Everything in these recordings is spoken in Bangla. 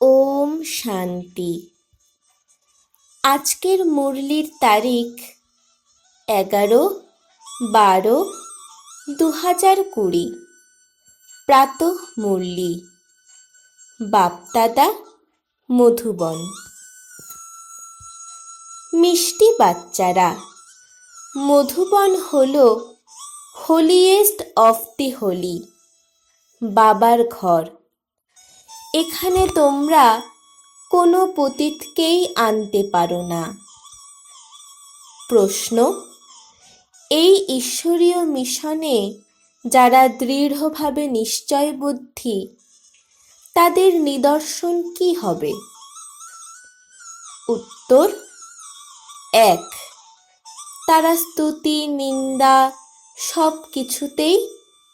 ওম শান্তি। আজকের মুরলির তারিখ 11/12/2020। প্রাতঃ মুরলি। বাপদাদা মধুবন। মিষ্টি বাচ্চারা, মধুবন হলো হোলিয়েস্ট অফ দি হোলি, বাবার ঘর। এখানে তোমরা কোনো পতিতকেই আনতে পারো না। প্রশ্ন: এই ঈশ্বরীয় মিশনে যারা দৃঢ়ভাবে নিশ্চয়বুদ্ধি, তাদের নিদর্শন কি হবে? উত্তর: 1. তারা স্তুতি নিন্দা সব কিছুতেই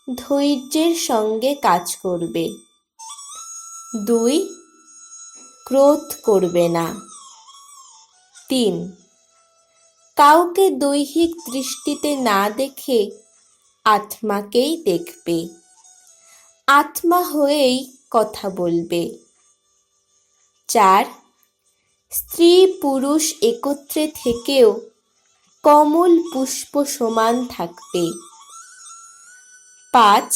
ধৈর্যের সঙ্গে কাজ করবে। 2. ক্রোধ করবে না। 3. কাউকে দৈহিক দৃষ্টিতে না দেখে আত্মাকেই দেখবে, আত্মা হয়েই কথা বলবে। 4. স্ত্রী পুরুষ একত্রে থেকেও কমল পুষ্প সমান থাকবে। 5.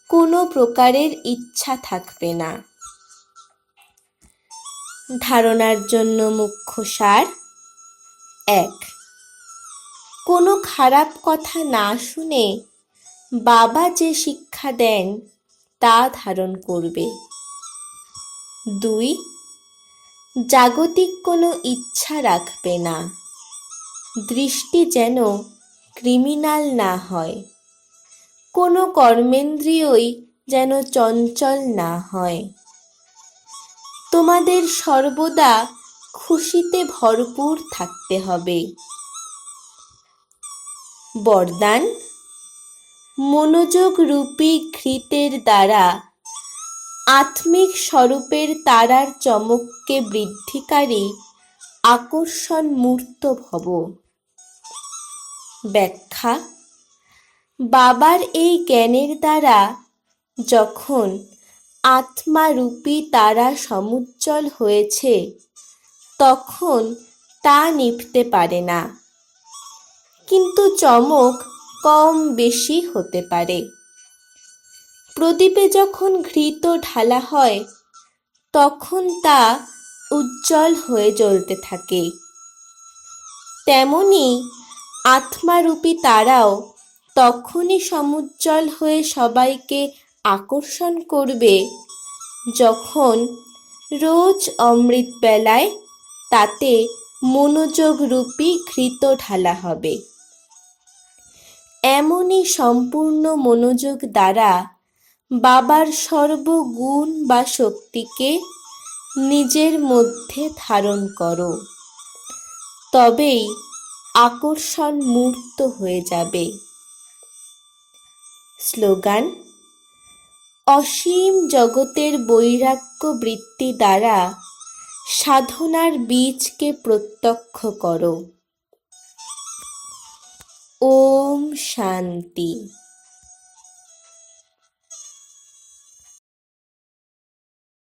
কোনো প্রকারের ইচ্ছা থাকবে না। ধারণার জন্য মুখ্য সার: 1. কোনো খারাপ কথা না শুনে বাবা যে শিক্ষা দেন তা ধারণ করবে। 2. জাগতিক কোনো ইচ্ছা রাখবে না। দৃষ্টি যেন ক্রিমিনাল না হয়। কোনো কর্মেন্দ্রিয়ই যেন চঞ্চল না হয়। তোমাদের সর্বদা খুশিতে ভরপুর থাকতে হবে। বরদান: মনোযোগ রূপী ঘৃতের দ্বারা আত্মিক স্বরূপের তারার চমককে বৃদ্ধিকারী আকর্ষণ মূর্ত ভব। ব্যাখ্যা: বাবার এই জ্ঞানের দ্বারা যখন আত্মারূপী তারা সমুজ্জ্বল হয়েছে, তখন তা নিভতে পারে না, কিন্তু চমক কম বেশি হতে পারে। প্রদীপে যখন ঘৃত ঢালা হয়, তখন তা উজ্জ্বল হয়ে জ্বলতে থাকে। তেমনি আত্মারূপী তারাও তখনই সমুজ্জ্বল হয়ে সবাইকে আকর্ষণ করবে, যখন রোজ অমৃত বেলায় তাতে মনোযোগ রূপী ঘৃত ঢালা হবে। এমনই সম্পূর্ণ মনোযোগ দ্বারা বাবার সর্বগুণ বা শক্তিকে নিজের মধ্যে ধারণ করো, তবেই আকর্ষণ মূর্ত হয়ে যাবে। স্লোগান: অসীম জগতের বৈরাগ্য বৃত্তি দ্বারা সাধনার বীজকে প্রত্যক্ষ করো। ওম শান্তি।